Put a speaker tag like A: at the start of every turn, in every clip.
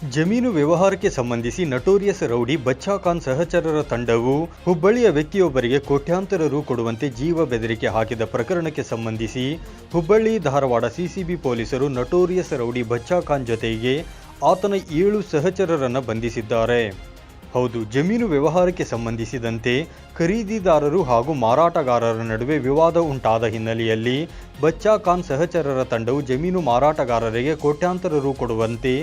A: ಜಮೀನು ವ್ಯವಹಾರಕ್ಕೆ ಸಂಬಂಧಿಸಿ ನಟೋರಿಯಸ್ ರೌಡಿ ಬಚ್ಚಾ ಖಾನ್ ಸಹಚರರ ತಂಡವು ಹುಬ್ಬಳ್ಳಿಯ ವ್ಯಕ್ತಿಯೊಬ್ಬರಿಗೆ ಕೋಟ್ಯಾಂತರ ರು ಕೊಡುವಂತೆ ಜೀವ ಬೆದರಿಕೆ ಹಾಕಿದ ಪ್ರಕರಣಕ್ಕೆ ಸಂಬಂಧಿಸಿ ಹುಬ್ಬಳ್ಳಿ ಧಾರವಾಡ ಸಿಸಿಬಿ ಪೊಲೀಸರು ನಟೋರಿಯಸ್ ರೌಡಿ ಬಚ್ಚಾ ಖಾನ್ ಜೊತೆಗೆ ಆತನ 7 ಸಹಚರರನ್ನು ಬಂಧಿಸಿದ್ದಾರೆ. ಹೌದು, ಜಮೀನು ವ್ಯವಹಾರಕ್ಕೆ ಸಂಬಂಧಿಸಿದಂತೆ ಖರೀದಿದಾರರು ಹಾಗೂ ಮಾರಾಟಗಾರರ ನಡುವೆ ವಿವಾದ ಉಂಟಾದ ಹಿನ್ನೆಲೆಯಲ್ಲಿ ಬಚ್ಚಾ ಖಾನ್ ಸಹಚರರ ತಂಡವು ಜಮೀನು ಮಾರಾಟಗಾರರಿಗೆ ಕೋಟ್ಯಾಂತರ ರು ಕೊಡುವಂತೆ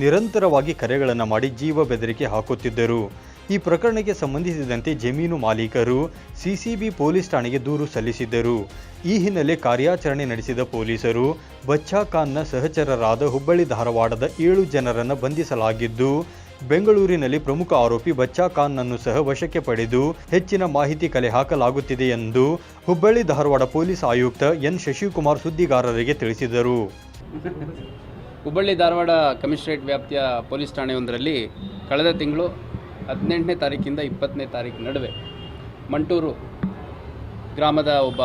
A: ನಿರಂತರವಾಗಿ ಕರೆಗಳನ್ನು ಮಾಡಿ ಜೀವ ಬೆದರಿಕೆ ಹಾಕುತ್ತಿದ್ದರು. ಈ ಪ್ರಕರಣಕ್ಕೆ ಸಂಬಂಧಿಸಿದಂತೆ ಜಮೀನು ಮಾಲೀಕರು ಸಿಸಿಬಿ ಪೊಲೀಸ್ ಠಾಣೆಗೆ ದೂರು ಸಲ್ಲಿಸಿದ್ದರು. ಈ ಹಿನ್ನೆಲೆ ಕಾರ್ಯಾಚರಣೆ ನಡೆಸಿದ ಪೊಲೀಸರು ಬಚ್ಚಾ ಖಾನ್ನ ಸಹಚರರಾದ ಹುಬ್ಬಳ್ಳಿ ಧಾರವಾಡದ 7 ಜನರನ್ನು ಬಂಧಿಸಲಾಗಿದ್ದು, ಬೆಂಗಳೂರಿನಲ್ಲಿ ಪ್ರಮುಖ ಆರೋಪಿ ಬಚ್ಚಾ ಖಾನ್ನನ್ನು ಸಹ ವಶಕ್ಕೆ ಪಡೆದು ಹೆಚ್ಚಿನ ಮಾಹಿತಿ ಕಲೆ ಹಾಕಲಾಗುತ್ತಿದೆ ಎಂದು ಹುಬ್ಬಳ್ಳಿ ಧಾರವಾಡ ಪೊಲೀಸ್ ಆಯುಕ್ತ ಎನ್ ಶಶಿಕುಮಾರ್ ಸುದ್ದಿಗಾರರಿಗೆ ತಿಳಿಸಿದರು.
B: ಹುಬ್ಬಳ್ಳಿ ಧಾರವಾಡ ಕಮಿಷನರೇಟ್ ವ್ಯಾಪ್ತಿಯ ಪೊಲೀಸ್ ಠಾಣೆಯೊಂದರಲ್ಲಿ ಕಳೆದ ತಿಂಗಳು 18ನೇ ತಾರೀಕಿಂದ 20ನೇ ತಾರೀಕು ನಡುವೆ ಮಂಟೂರು ಗ್ರಾಮದ ಒಬ್ಬ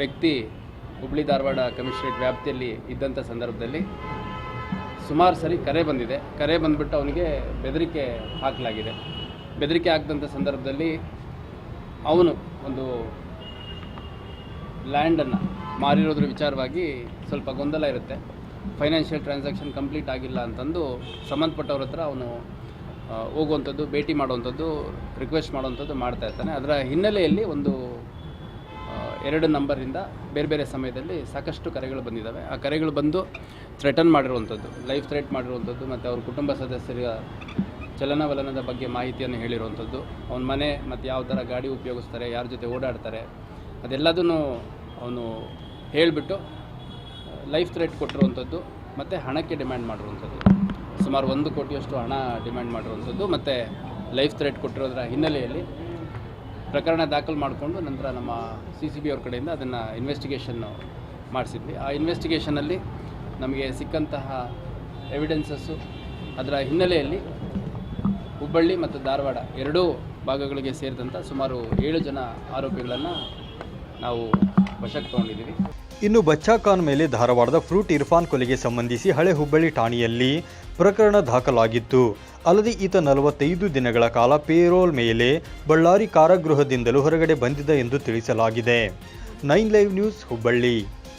B: ವ್ಯಕ್ತಿ ಹುಬ್ಬಳ್ಳಿ ಧಾರವಾಡ ಕಮಿಷನರೇಟ್ ವ್ಯಾಪ್ತಿಯಲ್ಲಿ ಇದ್ದಂಥ ಸಂದರ್ಭದಲ್ಲಿ ಸುಮಾರು ಸರಿ ಕರೆ ಬಂದಿದೆ. ಕರೆ ಬಂದುಬಿಟ್ಟು ಅವನಿಗೆ ಬೆದರಿಕೆ ಹಾಕಲಾಗಿದೆ. ಬೆದರಿಕೆ ಹಾಕಿದಂಥ ಸಂದರ್ಭದಲ್ಲಿ ಅವನು ಒಂದು ಲ್ಯಾಂಡನ್ನು ಮಾರಿರೋದ್ರ ವಿಚಾರವಾಗಿ ಸ್ವಲ್ಪ ಗೊಂದಲ ಇರುತ್ತೆ. ಫೈನಾನ್ಷಿಯಲ್ ಟ್ರಾನ್ಸಾಕ್ಷನ್ ಕಂಪ್ಲೀಟ್ ಆಗಿಲ್ಲ ಅಂತಂದು ಸಂಬಂಧಪಟ್ಟವ್ರ ಹತ್ರ ಅವನು ಹೋಗುವಂಥದ್ದು, ಭೇಟಿ ಮಾಡುವಂಥದ್ದು, ರಿಕ್ವೆಸ್ಟ್ ಮಾಡುವಂಥದ್ದು ಮಾಡ್ತಾ ಇರ್ತಾನೆ. ಅದರ ಹಿನ್ನೆಲೆಯಲ್ಲಿ ಒಂದು 2 ನಂಬರಿಂದ ಬೇರೆ ಬೇರೆ ಸಮಯದಲ್ಲಿ ಸಾಕಷ್ಟು ಕರೆಗಳು ಬಂದಿದ್ದಾವೆ. ಆ ಕರೆಗಳು ಬಂದು ಥ್ರೆಟನ್ ಮಾಡಿರುವಂಥದ್ದು, ಲೈಫ್ ಥ್ರೆಟ್ ಮಾಡಿರುವಂಥದ್ದು, ಮತ್ತು ಅವ್ರ ಕುಟುಂಬ ಸದಸ್ಯರ ಚಲನವಲನದ ಬಗ್ಗೆ ಮಾಹಿತಿಯನ್ನು ಹೇಳಿರುವಂಥದ್ದು, ಅವನ ಮನೆ ಮತ್ತು ಯಾವ ಥರ ಗಾಡಿ ಉಪಯೋಗಿಸ್ತಾರೆ, ಯಾರ ಜೊತೆ ಓಡಾಡ್ತಾರೆ, ಅದೆಲ್ಲದನ್ನು ಅವನು ಹೇಳಿಬಿಟ್ಟು ಲೈಫ್ ಥ್ರೆಟ್ ಕೊಟ್ಟಿರುವಂಥದ್ದು ಮತ್ತು ಹಣಕ್ಕೆ ಡಿಮ್ಯಾಂಡ್ ಮಾಡಿರುವಂಥದ್ದು. ಸುಮಾರು 1 ಕೋಟಿಯಷ್ಟು ಹಣ ಡಿಮ್ಯಾಂಡ್ ಮಾಡಿರುವಂಥದ್ದು ಮತ್ತು ಲೈಫ್ ಥ್ರೆಟ್ ಕೊಟ್ಟಿರೋದ್ರ ಹಿನ್ನೆಲೆಯಲ್ಲಿ ಪ್ರಕರಣ ದಾಖಲು ಮಾಡಿಕೊಂಡು ನಂತರ ನಮ್ಮ CCB ಅವ್ರ ಕಡೆಯಿಂದ ಅದನ್ನು ಇನ್ವೆಸ್ಟಿಗೇಷನ್ನು ಮಾಡಿಸಿದ್ವಿ. ಆ ಇನ್ವೆಸ್ಟಿಗೇಷನಲ್ಲಿ ನಮಗೆ ಸಿಕ್ಕಂತಹ ಎವಿಡೆನ್ಸಸ್ಸು, ಅದರ ಹಿನ್ನೆಲೆಯಲ್ಲಿ ಹುಬ್ಬಳ್ಳಿ ಮತ್ತು ಧಾರವಾಡ 2 ಭಾಗಗಳಿಗೆ ಸೇರಿದಂಥ ಸುಮಾರು 7 ಜನ ಆರೋಪಿಗಳನ್ನು ನಾವು ವಶಕ್ಕೆ ತೊಗೊಂಡಿದ್ದೀವಿ.
A: ಇನ್ನು ಬಚ್ಚಾ ಖಾನ್ ಮೇಲೆ ಧಾರವಾಡದ ಫ್ರೂಟ್ ಇರ್ಫಾನ್ ಕೊಲೆಗೆ ಸಂಬಂಧಿಸಿ ಹಳೆ ಹುಬ್ಬಳ್ಳಿ ಠಾಣೆಯಲ್ಲಿ ಪ್ರಕರಣ ದಾಖಲಾಗಿತ್ತು. ಅಲ್ಲದೆ ಈತ 45 ದಿನಗಳ ಕಾಲ ಪೇರೋಲ್ ಮೇಲೆ ಬಳ್ಳಾರಿ ಕಾರಾಗೃಹದಿಂದಲೂ ಹೊರಗಡೆ ಬಂದಿದ್ದ ಎಂದು ತಿಳಿಸಲಾಗಿದೆ. 9 ಲೈವ್ ನ್ಯೂಸ್ ಹುಬ್ಬಳ್ಳಿ.